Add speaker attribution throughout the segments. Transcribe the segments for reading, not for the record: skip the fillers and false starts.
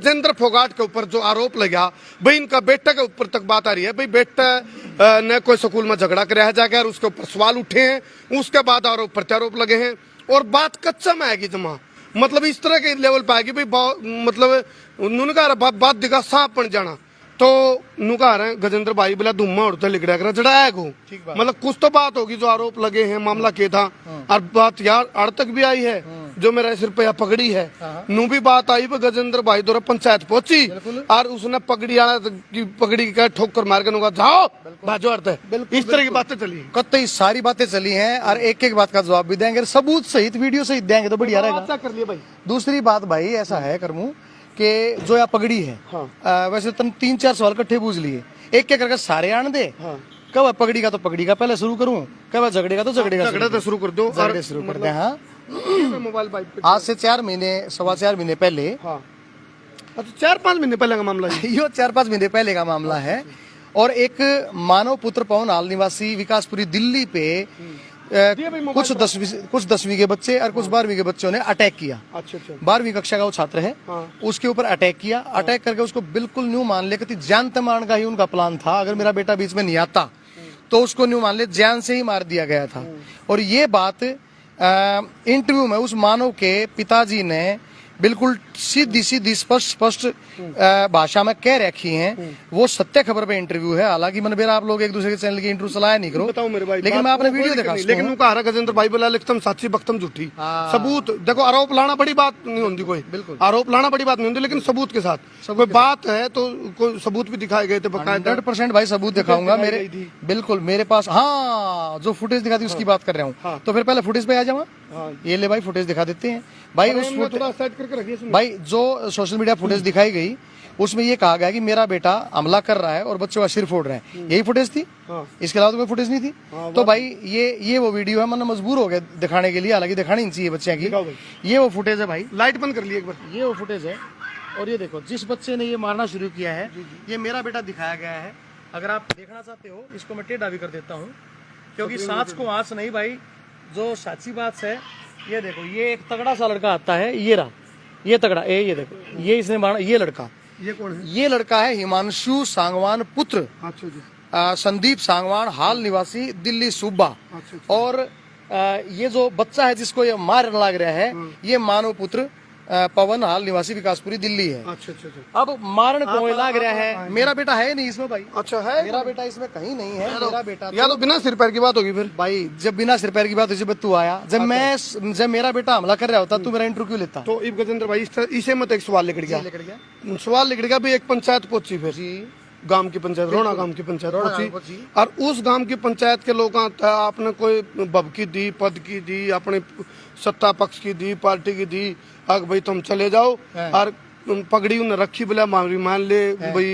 Speaker 1: गजेंद्र फोगाट के ऊपर जो आरोप लगा भाई इनका बेटा के ऊपर तक बात आ रही है भाई बेटा ने कोई स्कूल में झगड़ा कराया जाकर और उसके ऊपर सवाल उठे हैं, उसके बाद आरोप प्रत्यारोप लगे हैं और बात कच्चा में आएगी जमा मतलब इस तरह के लेवल पे आएगी भाई मतलब उन्होंने कहा बात दिखा सांप बन जाना तो नु कह रहे हैं गजेंद्र भाई बोला धुम्मा उड़ते लिखड़ा कर चढ़ाया को मतलब कुछ तो बात होगी जो आरोप लगे हैं मामला के था और बात यार अड़ तक भी आई है जो मेरा सिर पे पगड़ी है नू भी बात आई पर गजेंद्र भाई द्वारा पंचायत पहुंची और उसने पगड़ी वाला की पगड़ी का ठोकर मार के जाओ बाजू अर्थ है इस तरह की बातें चली
Speaker 2: कतई सारी बातें चली हैं और एक एक बात का जवाब भी देंगे सबूत सहित वीडियो सहित देंगे तो बढ़िया रहेगा
Speaker 1: कर लिया भाई।
Speaker 2: दूसरी बात भाई ऐसा है करमू कि जो या पगड़ी है वैसे तुम 3-4 सवाल इकट्ठे पूछ लिए एक एक करके सारे आन दे कब पगड़ी का तो पगड़ी का पहले शुरू करूं कब झगड़े का तो झगड़े का
Speaker 1: शुरू कर दो
Speaker 2: शुरू कर दे। हाँ
Speaker 1: मोबाइल
Speaker 2: आज से 4 महीने 4.25 महीने पहले
Speaker 1: अच्छा 4-5 महीने पहले का मामला है
Speaker 2: यो 4-5 महीने पहले का मामला है और एक मानव पुत्र पवन हाल निवासी विकासपुरी दिल्ली पे कुछ 10वीं के बच्चे और कुछ 12वीं के बच्चों ने अटैक किया।
Speaker 1: अच्छा
Speaker 2: 12वीं कक्षा का वो छात्र है उसके ऊपर अटैक किया अटैक करके उसको बिल्कुल न्यू मान लिया कि जान तमान का ही उनका प्लान था अगर मेरा बेटा बीच में नहीं आता तो उसको न्यू मान लिया जान से ही मार दिया गया था। और ये बात इंटरव्यू में उस मानव के पिताजी ने बिल्कुल सीधी स्पष्ट भाषा में कह रखी हैं। वो सत्य खबर पे इंटरव्यू है हालांकि मन बेरा आप लोग एक दूसरे के चैनल की इंटरव्यू चलाया नहीं करो
Speaker 1: बताओ मेरे भाई
Speaker 2: लेकिन मैं आपने वीडियो देखा
Speaker 1: लेकिन कहा गजेंद्र भाई बोला लिखतम साची बख्तम झूठी सबूत देखो आरोप लाना बड़ी बात नहीं होती कोई बिल्कुल आरोप लाना बड़ी बात नहीं होती लेकिन सबूत के साथ कोई बात है तो कोई सबूत भी दिखाए गए थे
Speaker 2: 100% भाई सबूत दिखाऊंगा मेरे बिल्कुल मेरे पास। हाँ जो फुटेज दिखाती उसकी बात कर रहा हूँ तो फिर पहले फुटेज पे आ जाओ ये ले भाई फुटेज दिखा देते हैं भाई उस भाई जो सोशल मीडिया फुटेज दिखाई गई उसमें ये कहा गया कि मेरा बेटा हमला कर रहा है और बच्चों का सिर फोड़ रहे हैं यही फुटेज थी इसके अलावा तो कोई फुटेज नहीं थी। तो भाई ये वो वीडियो है मैंने मजबूर हो गया दिखाने के लिए हालांकि दिखानी नहीं चाहिए बच्चे की ये वो फुटेज है भाई
Speaker 1: लाइट बंद कर लिए एक बार
Speaker 2: ये वो फुटेज है और ये देखो जिस बच्चे ने ये मारना शुरू किया है ये मेरा बेटा दिखाया गया है। अगर आप देखना चाहते हो इसको मैं टेढ़ा भी कर देता हूँ क्योंकि सांस को आंच नहीं भाई जो साची बात है ये देखो ये एक तगड़ा सा लड़का आता है ये रहा ये तगड़ा ये देखो ये इसने मारा ये लड़का
Speaker 1: ये कौन है
Speaker 2: ये लड़का है हिमांशु सांगवान पुत्र संदीप सांगवान हाल निवासी दिल्ली सूबा और ये जो बच्चा है जिसको ये मारने लग रहा है ये मानव पुत्र पवन हाल निवासी विकासपुरी दिल्ली है।
Speaker 1: अच्छा
Speaker 2: अब मारन को लग रहा है मेरा बेटा है नहीं इसमें भाई।
Speaker 1: अच्छा है
Speaker 2: मेरा बेटा इसमें कहीं नहीं है मेरा बेटा
Speaker 1: या तो बिना सिर पैर की बात होगी फिर
Speaker 2: भाई जब बिना सिर पैर की बात जब तू आया जब मेरा बेटा हमला कर रहा होता तू मेरा इंटरव्यू लेता
Speaker 1: तो इब गजेंद्र भाई इसे मत एक सवाल लिख गया सवाल लिख गया भी एक पंचायत पहुंची फिर गांव की पंचायत रोना गांव की पंचायत पहुंची और उस गांव की पंचायत के लोग आपने कोई भबकी दी पद की दी अपने सत्ता पक्ष की दी पार्टी की दी अग भाई तुम चले जाओ और पगड़ी उन्हें रखी बोला मारी मान ले भाई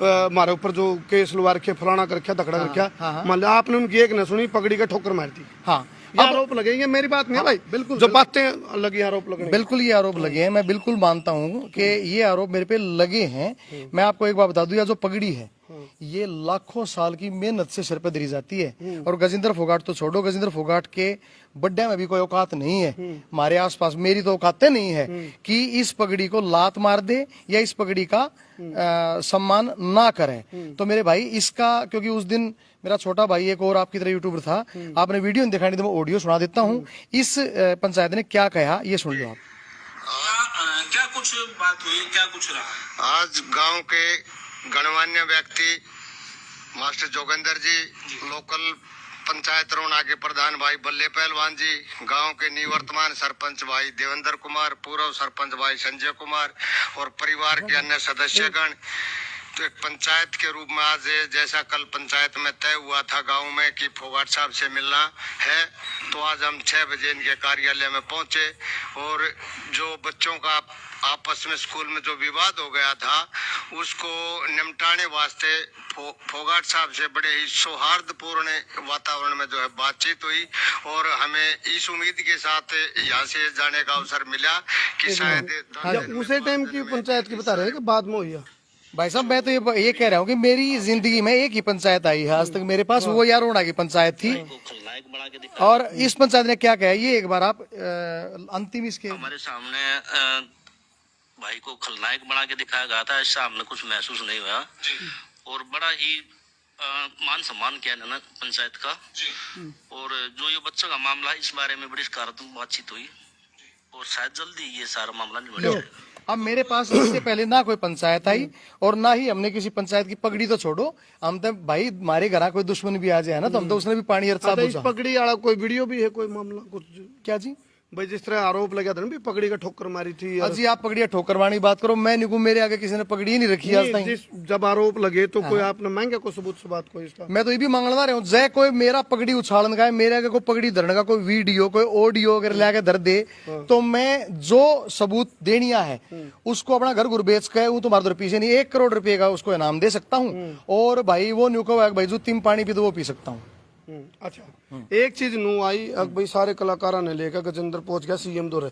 Speaker 1: हमारे ऊपर जो केस लुआ रखे फलाना कर रखा धकड़ा रखा मान लिया आपने उनकी एक न सुनी पगड़ी का ठोकर मार दी।
Speaker 2: हाँ
Speaker 1: आरोप लगेंगे मेरी बात नहीं है भाई बिल्कुल जो बातें लगी आरोप लगे
Speaker 2: बिल्कुल ये आरोप लगे हैं मैं बिल्कुल मानता हूँ कि ये आरोप मेरे पे लगे हैं। मैं आपको एक बात बता दूं या जो पगड़ी है ये लाखों साल की मेहनत से सिर पे धरी जाती है और गजेंद्र फोगाट तो छोड़ो गजेंद्र फोगाट के बड्डे में भी कोई औकात नहीं है हमारे आसपास मेरी तो औकातें नहीं है कि इस पगड़ी को लात मार दे या इस पगड़ी का सम्मान ना करे। तो मेरे भाई इसका क्योंकि उस दिन मेरा छोटा भाई एक और आपकी तरह यूट्यूबर था आपने वीडियो नहीं दिखाई तो मैं ऑडियो सुना देता हूँ इस पंचायत ने क्या कहा ये सुन लो आप।
Speaker 3: क्या कुछ बात हुई क्या कुछ रहा
Speaker 4: आज गांव के गणमान्य व्यक्ति मास्टर जोगेंद्र जी लोकल पंचायत रोना के प्रधान भाई बल्ले पहलवान जी गांव के निवर्तमान सरपंच भाई देवेंद्र कुमार पूर्व सरपंच भाई संजय कुमार और परिवार के अन्य सदस्यगण तो एक पंचायत के रूप में आज जैसा कल पंचायत में तय हुआ था गांव में कि फोगाट साहब से मिलना है तो आज हम 6 बजे इनके कार्यालय में पहुंचे और जो बच्चों का आपस में स्कूल में जो विवाद हो गया था उसको निपटाने वास्ते फोगाट साहब से बड़े ही सौहार्दपूर्ण वातावरण में जो है बातचीत हुई और हमें इस उम्मीद के साथ यहाँ से जाने का अवसर मिला कि शायद
Speaker 1: उसी टाइम की पंचायत की बता रहे हैं कि बाद में हुई।
Speaker 2: भाई साहब मैं तो ये कह रहा हूँ कि मेरी जिंदगी में एक ही पंचायत आई है आज तक मेरे पास वो यारोना की पंचायत थी और इस पंचायत ने क्या कहा ये एक बार आप अंतिम इसके
Speaker 3: हमारे सामने
Speaker 5: भाई को खलनायक बना के दिखाया गया था, ऐसा हमने कुछ महसूस नहीं हुआ। और बड़ा ही मान सम्मान किया ना पंचायत का। और जो ये बच्चों का मामला है, इस बारे में बड़ी सकारात्मक बातचीत हुई और शायद जल्दी ये सारा मामला निबट जाएगा।
Speaker 2: अब मेरे पास इससे पहले ना कोई पंचायत आई और ना ही हमने किसी पंचायत की पगड़ी तो छोड़ो, हम तो भाई हमारे घर कोई दुश्मन भी आ जाए ना तो हम तो उसने भी पानी हरसा
Speaker 1: इस पगड़ी वाला कोई वीडियो भी है, कोई मामला कुछ?
Speaker 2: क्या जी
Speaker 1: भाई जिस तरह आरोप लगा था ना भी पगड़ी का ठोकर मारी थी।
Speaker 2: जी आप पगड़िया ठोकर मारने की बात करो, मैं निकू मेरे आगे किसी ने पगड़ी नहीं रखी आज तक।
Speaker 1: जब आरोप लगे तो कोई आपने मांगा कोई सबूत से बात कोई इसका?
Speaker 2: मैं तो ये भी मांगना रहा हूँ, जय कोई मेरा पगड़ी उछालन का है, मेरे आगे कोई पगड़ी धरने का कोई वीडियो कोई ऑडियो अगर लाके धर दे तो मैं जो सबूत देनिया है उसको अपना घर गुर बेच के वो तुम्हारे पीछे नहीं 1 करोड़ रुपए का उसको इनाम दे सकता हूँ। और भाई वो न्यू को भाई जो 3 पानी पी तो वो पी सकता हूँ।
Speaker 1: अच्छा एक चीज नू आई अब भाई सारे कलाकारा ने लेकर गजेंद्र पहुंच गया सीएम दौरे।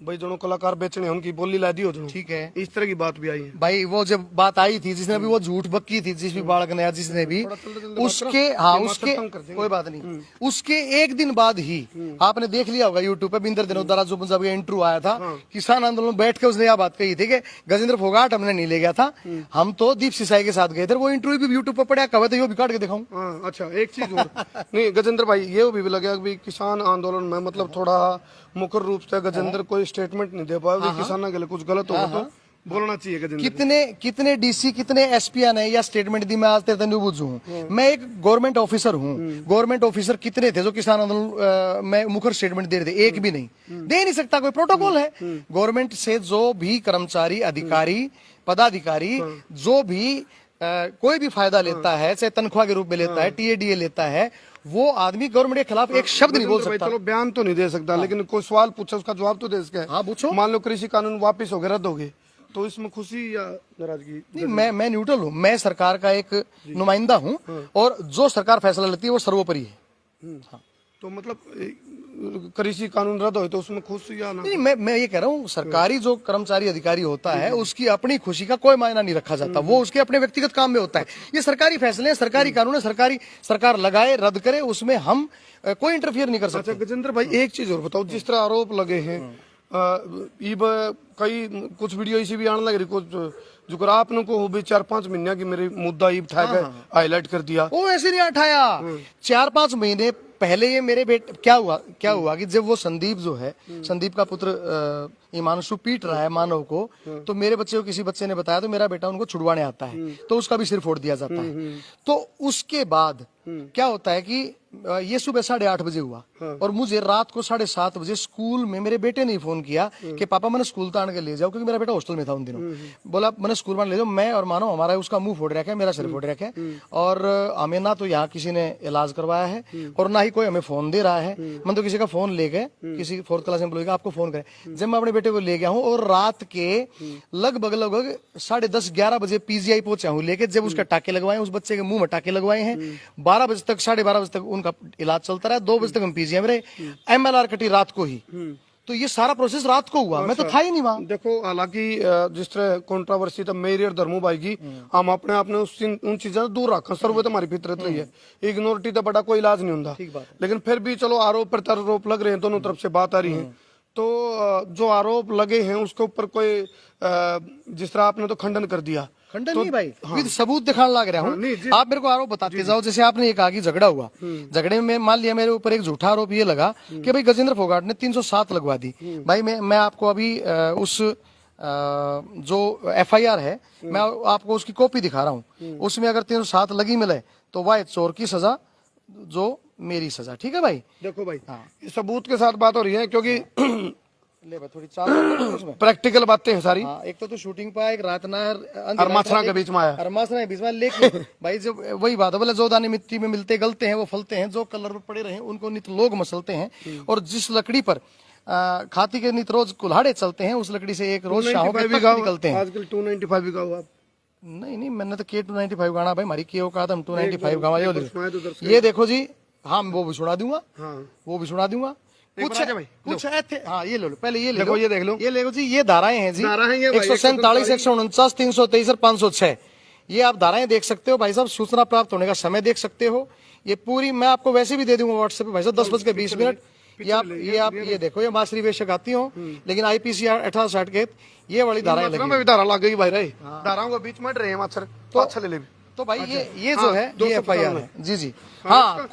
Speaker 1: भाई दोनों कलाकार बेचने उनकी बोली ला दी हो दोनों।
Speaker 2: ठीक है,
Speaker 1: इस तरह की बात भी आई है
Speaker 2: भाई। वो जब बात आई थी जिसने भी वो झूठ बक्की थी जिस भी बालक ने जिसने भी उसके उसके कोई बात नहीं, उसके एक दिन बाद ही आपने देख लिया होगा यूट्यूब पे बिंदर दिनों जो पंजाब का इंटरव्यू आया था किसान आंदोलन में बैठ के उसने यह बात कही थी कि गजेंद्र फोगाट हमने नहीं ले गया था, हम तो दीप सिसाई के साथ गए थे। वो इंटरव्यू भी यूट्यूब पर पड़ा कहा तो ये भी काट के दिखाऊं।
Speaker 1: अच्छा एक चीज और नहीं गजेंद्र भाई ये भी लगा कि किसान आंदोलन में मतलब थोड़ा मुखर रूप से गजेंद्र कोई स्टेटमेंट नहीं दे पाया, किसानों के लिए कुछ गलत होगा तो बोलना चाहिए गजेंद्र।
Speaker 2: कितने डीसी कितने एसपी ने या स्टेटमेंट दी मैं आज तेरे तक बुझू हूँ। मैं एक गवर्नमेंट ऑफिसर हूँ, गवर्नमेंट ऑफिसर कितने थे जो किसान आंदोलन में मुखर स्टेटमेंट दे रहे थे? एक भी नहीं, दे नहीं सकता, कोई प्रोटोकॉल है। गवर्नमेंट से जो भी कर्मचारी अधिकारी पदाधिकारी जो भी कोई भी फायदा लेता है, चाहे तनख्वाह के रूप में लेता है, टीएडीए लेता है, वो आदमी गवर्नमेंट के खिलाफ एक शब्द नहीं बोल सकता।
Speaker 1: चलो बयान तो नहीं दे सकता लेकिन कोई सवाल पूछा उसका जवाब तो दे सकता है।
Speaker 2: हाँ पूछो।
Speaker 1: मान लो कृषि कानून वापस हो गए रद्द हो गए तो इसमें खुशी या नाराजगी?
Speaker 2: नहीं, मैं न्यूट्रल हूँ, मैं सरकार का एक नुमाइंदा हूँ और जो सरकार फैसला लेती है वो सर्वोपरि है।
Speaker 1: हाँ। तो मतलब कृषि कानून रद्द हो तो उसमें खुशी या ना?
Speaker 2: नहीं, मैं ये कह रहा हूँ सरकारी जो कर्मचारी अधिकारी होता है उसकी अपनी खुशी का कोई मायना नहीं रखा जाता, वो उसके अपने व्यक्तिगत काम में होता है। ये सरकारी फैसले हैं, सरकारी कानून है, सरकार लगाए रद्द करे, उसमें हम कोई इंटरफियर नहीं कर सकते।
Speaker 1: अच्छा गजेंद्र भाई एक चीज और बताओ, जिस तरह आरोप लगे हैं कई कुछ वीडियो इसी भी आने लग रही, कुछ जो आपने को भी 4-5 महीने की मेरी मुद्दा ईब उठा के हाईलाइट कर दिया।
Speaker 2: वो ऐसे नहीं उठाया, 4-5 महीने पहले ये मेरे बेटे क्या हुआ कि जब वो संदीप जो है, संदीप का पुत्र हिमांशु पीट रहा है मानव को, तो मेरे बच्चे को किसी बच्चे ने बताया तो मेरा बेटा उनको छुड़वाने आता है तो उसका भी सिर फोड़ दिया जाता है। तो उसके बाद क्या होता है कि ये सुबह 8:30 बजे हुआ और मुझे रात को 7:30 बजे स्कूल में मेरे बेटे ने फोन किया कि पापा मैंने स्कूल तान के ले जाओ, क्योंकि मेरा बेटा हॉस्टल में था उन दिनों। बोला मैंने स्कूल में ले जाओ, मैं और मानो हमारा उसका मुंह फोड़ रखा है, मेरा सिर फोड़ रखा है और हमें ना तो यहाँ किसी ने इलाज करवाया है और ना ही कोई हमें फोन दे रहा है। मैं तो किसी का फोन ले गए, किसी 4th क्लास एम्प्लॉय का आपको फोन करे। जब मैं अपने बेटे को ले गया हूँ और रात के लगभग 10:30-11 बजे पीजीआई पहुंचा हूँ लेके, जब उसका टाके लगवाए, उस बच्चे के मुंह में टाके लगवाए हैं, 12 बजे तक 12:30 बजे तक उनका इलाज चलता रहा, 2 बजे तक हम पीजीआई में रहे, एमएलआर कटी रात को ही। तो ये सारा प्रोसेस रात को हुआ, मैं तो था ही नहीं वहां।
Speaker 1: देखो हालांकि जिस तरह कंट्रोवर्सी तो मेरी और धर्मू भाई की, हम अपने आप ने उन चीजों से दूर रखा, सर वो तो हमारी फितरत रही है, इग्नोरिटी तो बड़ा कोई इलाज नहीं होता। लेकिन फिर भी चलो आरोप प्रत्यारोप लग रहे हैं, दोनों तरफ से बात आ रही है, तो जो आरोप लगे हैं उसके ऊपर कोई जिस तरह आपने तो खंडन कर दिया।
Speaker 2: खंडन
Speaker 1: तो,
Speaker 2: नहीं भाई,
Speaker 1: हाँ।
Speaker 2: सबूत दिखाने लग रहा हूँ। आप मेरे को आरोप बताते जाओ। जैसे आपने ये कहा कि झगड़ा हुआ, झगड़े में मान लिया मेरे ऊपर एक झूठा आरोप ये लगा कि भाई गजेंद्र फोगाट ने 307 लगवा दी। भाई मैं आपको अभी उस जो एफआईआर है मैं आपको उसकी कॉपी दिखा रहा हूँ, उसमें अगर 307 लगी मिले तो वह चोर की सजा जो मेरी सजा। ठीक है भाई,
Speaker 1: देखो भाई सबूत के साथ बात हो रही है क्योंकि
Speaker 2: ले भाई थोड़ी चाल
Speaker 1: प्रैक्टिकल बातें हैं सारी।
Speaker 2: हाँ, एक तो शूटिंग पे एक रात ना
Speaker 1: अरमासना के बीच में आया,
Speaker 2: अरमासना के बीच में। लेकिन भाई जब वही बात है, बोले जो दाने मिट्टी में मिलते गलते हैं वो फलते हैं, जो कलर पर पड़े रहे उनको नित लोग मसलते हैं, और जिस लकड़ी पर खाती के नित रोज कुल्हाड़े चलते हैं उस लकड़ी से एक रोज शाहों के पत्ते निकलते हैं।
Speaker 1: आजकल 295 भी गाओ आप?
Speaker 2: नहीं मैंने तो के 295 गाना भाई, हमारी के कहा था हम 295 गावा। ये देखो जी, हाँ वो भी सुना दूंगा, वो भी सुना दूंगा। कुछ थे, हाँ ये ले लो, पहले ये ले लो, ये देख लो, ये देखो जी, ये धाराएं हैं जी, 147, 149, 323 और 506। ये आप धाराएं देख सकते हो भाई साहब, सूचना प्राप्त होने का समय देख सकते हो। ये पूरी मैं आपको वैसे भी दे दूंगा व्हाट्सएप पे भाई साहब, 10:20 ये देखो, ये मासरी बेशक आती हो, लेकिन IPC 1860 के ये वाली धाराएं लगी।
Speaker 1: में भी धारा लग गई भाई रे, धाराओं के बीच में रहे हैं मच्छर तो अच्छा ले ले।
Speaker 2: तो भाई ये जो है ये FIR है जी जी।
Speaker 1: हाँ,
Speaker 2: हाँ,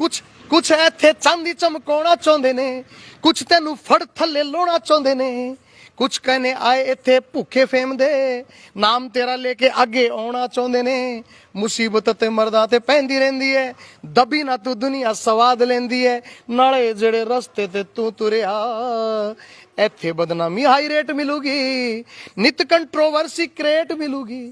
Speaker 2: कुछ ऐथे चांदी चमकाउणा चाਹੁੰਦੇ ने, कुछ तेनू फड़ थल्ले लाउणा चाਹੁੰਦੇ ने, कुछ कहने आए इथे भूखे फेम दे, नाम तेरा लेके आगे आना चाਹੁੰਦੇ ने, मुसीबत ते मर्दा ते पैंदी रहंदी है, दबी ना तू दुनिया स्वाद लेंदी है, नाले जेड़े रस्ते ते तू तुरिया इथे बदनामी हाई रेट मिलूगी, नित कंट्रोवर्सी क्रिएट मिलूगी,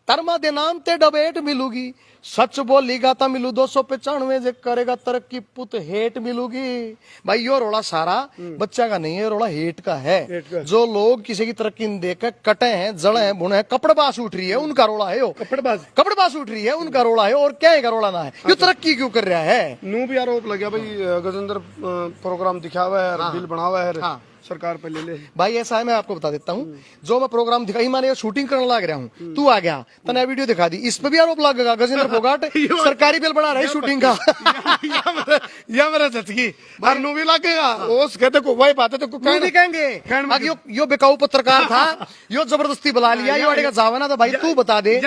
Speaker 2: धर्मा दे नाम ते डिबेट मिलूगी, सच बोलीगा तो मिलू 295, जे करेगा तरक्की पुत हेट मिलूगी। भाई यो रोला सारा बच्चा का नहीं है, रोला हेट का है। जो लोग किसी की तरक्की नहीं देखकर कटे हैं, जड़े हैं, बुने हैं, कपड़बाज उठ रही है, उनका रोला है। यो कपड़बाज उठ रही है, उनका रोला है। और क्या है का रोला ना है, यो तरक्की क्यों कर रहा है।
Speaker 1: नू भी आरोप लग गया भाई, गजेंद्र प्रोग्राम दिखा हुआ है, बिल बना हुआ है, सरकार पे ले ले।
Speaker 2: भाई ऐसा है, मैं आपको बता देता हूँ, जो मैं प्रोग्राम दिखाई, माने शूटिंग करने लग रहा हूँ, तू आ गया तने वीडियो दिखा दी, इस पे भी आरोप लगेगा गजेंद्र फोगाट सरकारी बिल बना रहे शूटिंग का।
Speaker 1: या मेरा सचकी और नू भी लगेगा, उस कहते को वही बात है, तो
Speaker 2: नहीं कहेंगे यो बेकाऊ पत्रकार था, यो जबरदस्ती बुला लिया, यो अड़ेगा जावना। तो भाई तू बता दे,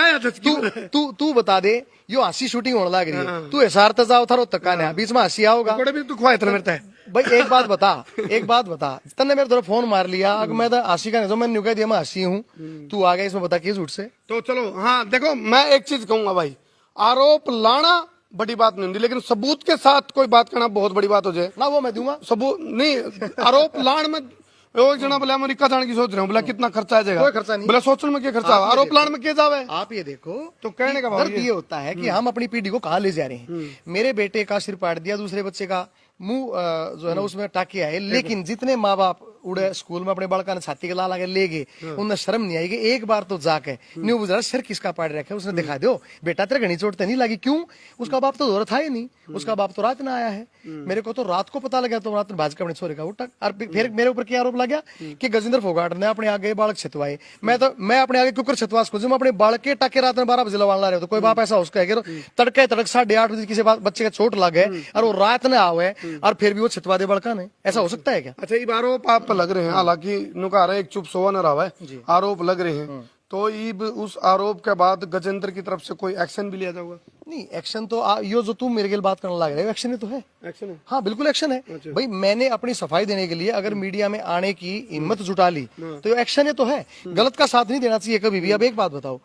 Speaker 2: तू बता दे, यो हंसी शूटिंग होने लग रही है, तू एसआर ते जाओ थारो तक है, बीच में हंसी आओगा।
Speaker 1: तू खुआ इतना मेरे
Speaker 2: भाई एक बात बता, तन्ने मेरे तरफ फोन मार लिया, अगर मैं तो हंसी का नहीं, मैंने कह दिया मैं हंसी हूँ, तू आ गया इसमें बता किस झूठ से।
Speaker 1: तो चलो हाँ देखो, मैं एक चीज कहूंगा भाई, आरोप लाना बड़ी बात नहीं होती, लेकिन सबूत के साथ कोई बात करना बहुत बड़ी बात हो जाए
Speaker 2: ना, वो मैं दूंगा
Speaker 1: सबूत नहीं। आरोप लाण में एक जना बोला अमेरिका जाने की सोच रहे हूँ, बोला कितना खर्चा आ जाएगा,
Speaker 2: कोई खर्चा नहीं,
Speaker 1: बोला सोचने में क्या खर्चा, आरोप लाण में क्या जावे।
Speaker 2: आप ये देखो,
Speaker 1: तो कहने का
Speaker 2: दर्द ये होता है कि हम अपनी पीढ़ी को कहाँ ले जा रहे हैं। मेरे बेटे का सिर पाट दिया, दूसरे बच्चे का मुंह जो है ना उसमें टाके आए, लेकिन जितने माँ बाप उड़े स्कूल में अपने बड़का ने छाती के ला के ले गए, उन्हें शर्म नहीं आएगी। एक बार तो जाके न्यू बुझा सर किसका पाड़ रखा है, उसने दिखा दो बेटा तेरे घनी चोट तो नहीं लगी, क्यों, उसका बाप तो दौरा था ही नहीं, उसका बाप तो रात में आया है। मेरे को तो रात को पता लगा, तो रात में भाजपा अपने छोरे का उठा, और फिर मेरे ऊपर क्या आरोप लगा कि गजेंद्र फोगाट ने अपने आगे बालक छतवाए। मैं अपने आगे क्यों छतवा सकूं, मैं अपने बालक के टाके रात में 12 बजे लवान ला रहे हो, तो कोई बाप ऐसा उसका है तड़के 8:30 बजे किसी बच्चे का चोट लग गए और वो रात में आवे और फिर भी वो छतवा दे बड़का ने, ऐसा हो सकता है क्या।
Speaker 1: अच्छा, ये आरोप आप पर लग रहे हैं, हालांकि नुका रहा है एक चुप सोवा न रहा है, आरोप लग रहे हैं, तो ईब उस आरोप के बाद गजेंद्र की तरफ से कोई एक्शन भी लिया जाएगा।
Speaker 2: नहीं एक्शन तो यो जो तुम मेरे के लिए बात करने लग रहे हो, एक्शन ही तो है।
Speaker 1: एक्शन है,
Speaker 2: हाँ बिल्कुल एक्शन है। भाई मैंने अपनी सफाई देने के लिए अगर मीडिया में आने की हिम्मत जुटा ली तो एक्शन है तो है, गलत का साथ नहीं देना चाहिए कभी भी। अब एक बात बताओ,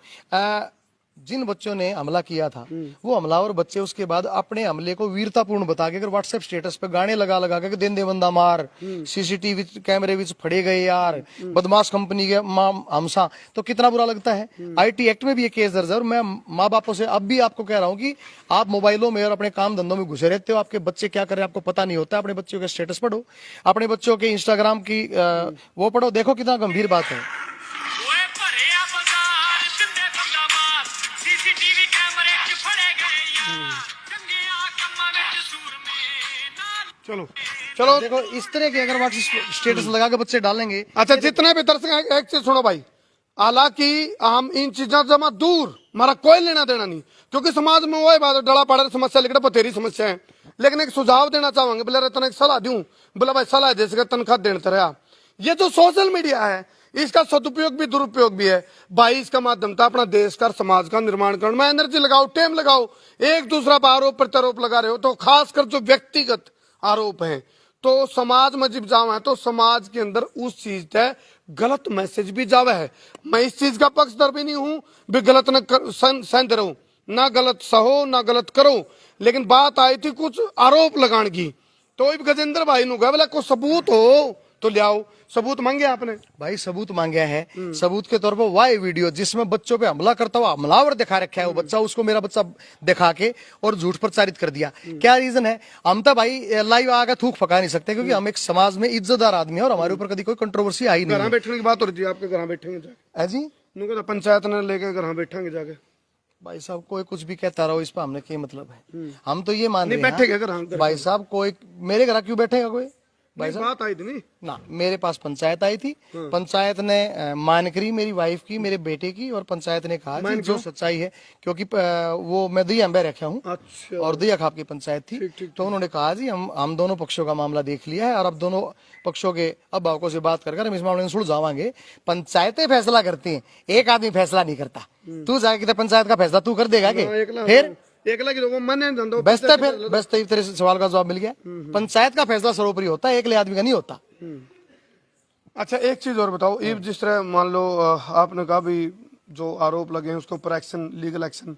Speaker 2: जिन बच्चों ने हमला किया था वो हमलावर बच्चे उसके बाद अपने हमले को वीरतापूर्ण बता के अगर व्हाट्सएप स्टेटस पे गाने लगा के दिन दे बंदा मार, सीसीटीवी कैमरे विच फड़े गए यार, बदमाश कंपनी के हमसा, तो कितना बुरा लगता है। IT एक्ट में भी ये केस दर्ज है। और मैं माँ बापों से अब भी आपको कह रहा हूँ कि आप मोबाइलों में और अपने काम धंधों में घुसे रहते हो, आपके बच्चे क्या कर रहे हैं आपको पता नहीं होता। अपने बच्चों के स्टेटस पढ़ो, अपने बच्चों के इंस्टाग्राम की वो पढ़ो, देखो कितना गंभीर बात है।
Speaker 1: चलो
Speaker 2: देखो इस तरह के अगर व्हाट्सएप स्टेटस लगा के बच्चे डालेंगे।
Speaker 1: अच्छा, जितने भी दर्शक एक चीज सुनो भाई, हालांकि हम इन चीजों से जमा दूर, हमारा कोई लेना देना नहीं, क्योंकि समाज में वही बात डला पड़ा समस्या लेकर बतेरी समस्या है। लेकिन एक सुझाव देना चाहेंगे, बोले तन एक सलाह दूं, बोला भाई सलाह दे सके तनख्वाह देते रहा। ये जो सोशल मीडिया है इसका सदुपयोग भी दुरुपयोग भी है भाई, इसका माध्यम था अपना देश का समाज का निर्माण करना में एनर्जी लगाओ, टाइम लगाओ। एक दूसरा पर आरोप प्रत्यारोप लगा रहे हो, तो खासकर जो व्यक्तिगत आरोप हैं, तो समाज में जब जावा है तो समाज के अंदर उस चीज है गलत मैसेज भी जावा है। मैं इस चीज का पक्षधर भी नहीं हूं भी गलत न सहते रहो, ना गलत सहो ना गलत करो, लेकिन बात आई थी कुछ आरोप लगाने की, तो गजेंद्र भाई नु बोला कोई सबूत हो तो ले आओ। सबूत मांगे आपने
Speaker 2: भाई, सबूत मांगे है। सबूत के तौर पर वह वीडियो जिसमें बच्चों पे हमला करता हुआ हमलावर दिखा रखा है वो बच्चा, उसको मेरा बच्चा दिखा के और झूठ प्रचारित कर दिया। क्या रीजन है, हम तो भाई लाइव आगे थूक पका नहीं सकते, क्योंकि हम एक समाज में इज्जतदार आदमी है और हमारे ऊपर कभी कोई कंट्रोवर्सी आई नहीं।
Speaker 1: घर बैठने की बात हो रही थी, आपके घर बैठेंगे जाके
Speaker 2: जी,
Speaker 1: पंचायत ने लेके घर बैठेंगे जाके।
Speaker 2: भाई साहब कोई कुछ भी कहता रहो, इस पर हमने क्या मतलब है, हम तो ये मान रहे
Speaker 1: बैठेगा
Speaker 2: हैं भाई साहब, कोई मेरे घर क्यों बैठेगा कोई, भाई साहब
Speaker 1: बात आई थी नहीं
Speaker 2: ना, मेरे पास पंचायत आई थी, पंचायत ने मान करी मेरी वाइफ की, मेरे बेटे की, और पंचायत ने कहा कि जो सच्चाई है, क्योंकि वो मैं दहिया में रखा हूँ
Speaker 1: अच्छा
Speaker 2: और दहिया खाप की पंचायत थी, तो उन्होंने कहा जी हम दोनों पक्षों का मामला देख लिया है और अब दोनों पक्षों के अभिभावकों से बात कर हम इस मामले में सुलझावांगे। पंचायतें फैसला करती हैं, एक आदमी फैसला नहीं करता। तू जाके पंचायत का फैसला तू कर देगा कि फिर
Speaker 1: एकला की लोगों मन धंधो
Speaker 2: बेचते फिर बेचते तेरे सवाल का जवाब मिल गया। पंचायत का फैसला सर्वोपरि होता है, एकले आदमी का नहीं होता।
Speaker 1: अच्छा एक चीज और बताओ, ये जिस तरह मान लो आपने कहा भी जो आरोप लगे हैं उसके ऊपर एक्शन, लीगल एक्शन,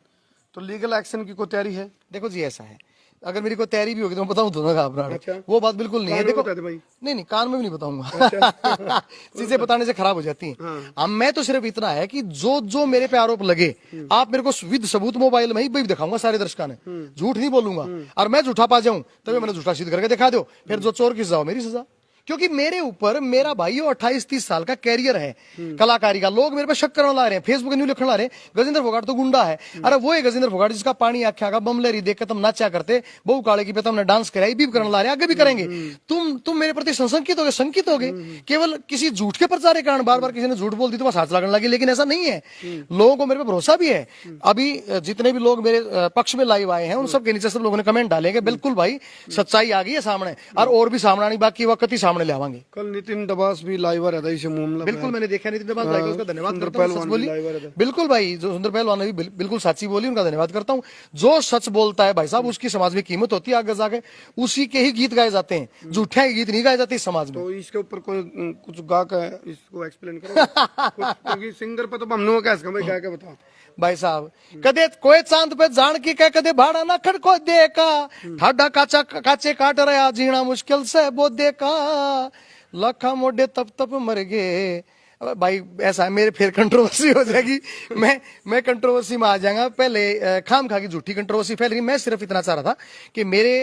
Speaker 1: तो लीगल एक्शन की कोई तैयारी है?
Speaker 2: देखो जी ऐसा है, अगर मेरी कोई तैयारी भी होगी तो मैं बताऊं दोनों का अपना।
Speaker 1: अच्छा।
Speaker 2: वो बात बिल्कुल नहीं है। देखो
Speaker 1: भाई
Speaker 2: नहीं कान में भी नहीं बताऊंगा। चीजें बताने से खराब हो जाती हैं। अब मैं तो सिर्फ इतना है कि जो जो मेरे पे आरोप लगे आप मेरे को विद सबूत मोबाइल में ही दिखाऊंगा सारे दर्शकों ने, झूठ नहीं बोलूंगा। और मैं झूठा पा जाऊं तभी मैंने झूठा सिद्ध करके दिखा दो, फिर जो चोर की सजा हो मेरी सजा। क्योंकि मेरे ऊपर मेरा भाई 28-30 साल का कैरियर है कलाकारी का। लोग मेरे पे शक करने ला रहे हैं, फेसबुक न्यू लिखने ला रहे हैं गजेंद्र फोगाट तो गुंडा है। अरे वो है गजेंद्र फोगाट जिसका पानी आख्या का बमलेरी देख के तुम नाचा करते, बहु काले की पे तुमने डांस कराई, भी करने ला रहे, आगे भी करेंगे। तुम मेरे प्रति संशंकित हो शंकित हो गए केवल किसी झूठ के प्रचार के कारण। बार बार किसी ने झूठ बोल दी तो बस हाथ लगने लगी, लेकिन ऐसा नहीं है। लोगों को मेरे पे भरोसा भी है। अभी जितने भी लोग मेरे पक्ष में लाइव आए हैं उन सब के नीचे सब लोगों ने कमेंट डालेंगे बिल्कुल भाई सच्चाई आ गई है सामने, और भी सामने आनी बाकी वक्त ही सामने ले आवांगे।
Speaker 1: कल नितिन दबास भी लाइव आ रहा था इसे मामला।
Speaker 2: बिल्कुल मैंने देखा नितिन दबास भाई को, उसका धन्यवाद करता हूं। सच बोली बिल्कुल भाई, जो सुंदर पहलवान ने भी बिल्कुल सच्ची बोली, उनका धन्यवाद करता हूं। जो सच बोलता है भाई साहब उसकी समाज में कीमत होती है, आगे जाके उसी के ही गीत गाए जाते हैं, झूठे गीत नहीं गाए जाते इस समाज में।
Speaker 1: तो इसके ऊपर कोई कुछ गा के इसको एक्सप्लेन करो क्योंकि सिंगर पे तो हमने कैसे भाई गा के बताओ
Speaker 2: भाई साहब। कदे कोई चांद पे जान की कह कदे भाड़ा ना खड़को देखा, ठाडा काचा काचे काट रहा जीना मुश्किल से वो देखा, लखा मोडे तप तप मर गए। भाई ऐसा है मेरे फिर कंट्रोवर्सी हो जाएगी, मैं कंट्रोवर्सी में आ जाऊंगा। पहले खाम खा की झूठी कंट्रोवर्सी फैल रही। मैं सिर्फ इतना चाह रहा था कि मेरे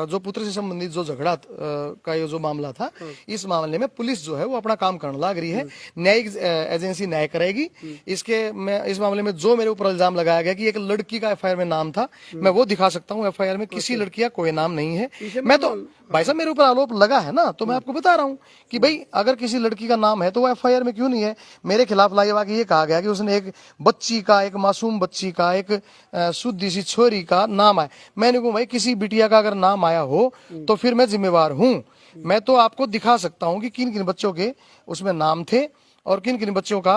Speaker 2: जो पुत्र से संबंधित जो झगड़ा का ये जो मामला था, इस मामले में पुलिस जो है वो अपना काम करने लग रही है, न्यायिक एजेंसी न्याय करेगी। इस मामले में जो मेरे ऊपर इल्जाम लगाया गया कि एक लड़की का एफआईआर में नाम था, मैं वो दिखा सकता हूँ। एफआईआर में किसी लड़की का कोई नाम नहीं है। मैं तो भाई साहब मेरे ऊपर आरोप लगा है ना, तो मैं आपको बता रहा हूँ कि भाई अगर किसी लड़की का नाम है तो वो एफआईआर में क्यों नहीं है। मेरे खिलाफ लाइव आके ये कहा गया कि उसने एक बच्ची का, एक मासूम बच्ची का, एक शुद्ध सी छोरी का नाम आया। मैंने कहा भाई किसी बिटिया का अगर नाम आया हो तो फिर मैं जिम्मेवार हूं। मैं तो आपको दिखा सकता हूं कि किन किन बच्चों के उसमें नाम थे और किन किन बच्चों का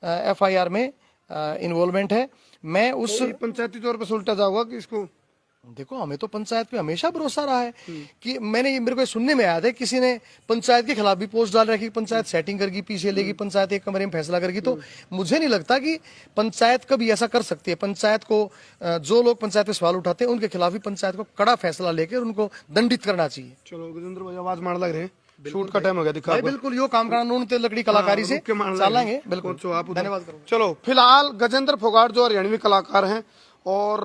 Speaker 2: एफआईआर में इन्वॉल्वमेंट है। मैं उस
Speaker 1: पंचायती तौर पर उल्टा जाऊंगा कि इसको
Speaker 2: देखो, हमें तो पंचायत पे हमेशा भरोसा रहा है कि मेरे को सुनने में आया था किसी ने पंचायत के खिलाफ भी पोस्ट डाल रखी, पंचायत सेटिंग करगी, पीछे लेगी, पंचायत एक कमरे में फैसला करगी। तो मुझे नहीं लगता कि पंचायत कभी ऐसा कर सकती है। पंचायत को जो लोग पंचायत पे सवाल उठाते हैं उनके खिलाफ भी पंचायत को कड़ा फैसला लेकर उनको दंडित करना चाहिए।
Speaker 1: चलो गजेंद्र भाई आवाज मार लग रहे हैं, शूट का टाइम हो गया, दिखा
Speaker 2: बिल्कुल यो काम करना नून ते लकड़ी कलाकारी से चलेंगे। बिल्कुल
Speaker 1: धन्यवाद करो। चलो फिलहाल गजेंद्र फोगाट जो हरियाणवी कलाकार हैं, और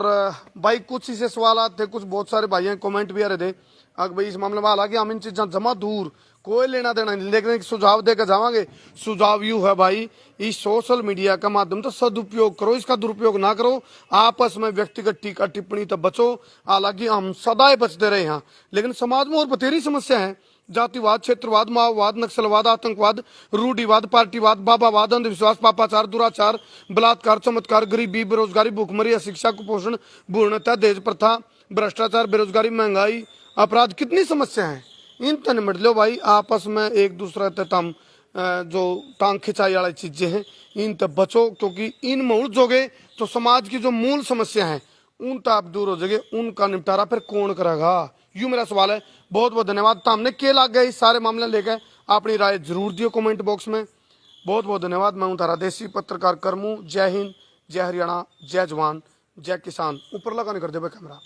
Speaker 1: भाई कुछ इसे सवाल थे, कुछ बहुत सारे भाई कमेंट भी आ रहे थे अगर भाई इस मामले में, हालांकि हम इन चीजा जमा दूर कोई लेना देना नहीं, लेकिन सुझाव देकर जावांगे। सुझाव यू है भाई, इस सोशल मीडिया का माध्यम तो सदुपयोग करो, इसका दुरुपयोग ना करो। आपस में व्यक्तिगत टीका टिप्पणी तो बचो, हालांकि हम सदाए बचते रहे यहाँ, लेकिन समाज में और बतेरी समस्या है। जातिवाद, क्षेत्रवाद, माओवाद, नक्सलवाद, आतंकवाद, रूढ़िवाद, पार्टीवाद, बाबावाद, अंधविश्वास, पापाचार, दुराचार, बलात्कार, चमत्कार, गरीबी, बेरोजगारी, भूखमरी, अशिक्षा, कुपोषण, भ्रूणहत्या, दहेज प्रथा, भ्रष्टाचार, बेरोजगारी, महंगाई, अपराध, कितनी समस्या है। इन तन निमट लो भाई, आपस में एक दूसरे तम जो टांग खिंचाई वाली चीजें हैं इन तक बचो, क्योंकि इन में उलझोगे तो समाज की जो मूल समस्या है उन तक आप दूर हो जाएंगे, उनका निपटारा फिर कौन करेगा। यूं मेरा सवाल है। बहुत बहुत धन्यवाद। हमने के लाग गए इस सारे मामले लेकर, अपनी राय जरूर दियो कमेंट बॉक्स में। बहुत बहुत धन्यवाद। मैं हूं तारा देसी पत्रकार करमू। जय हिंद, जय हरियाणा, जय जवान, जय किसान। ऊपर लगा नहीं कर दे भाई कैमरा।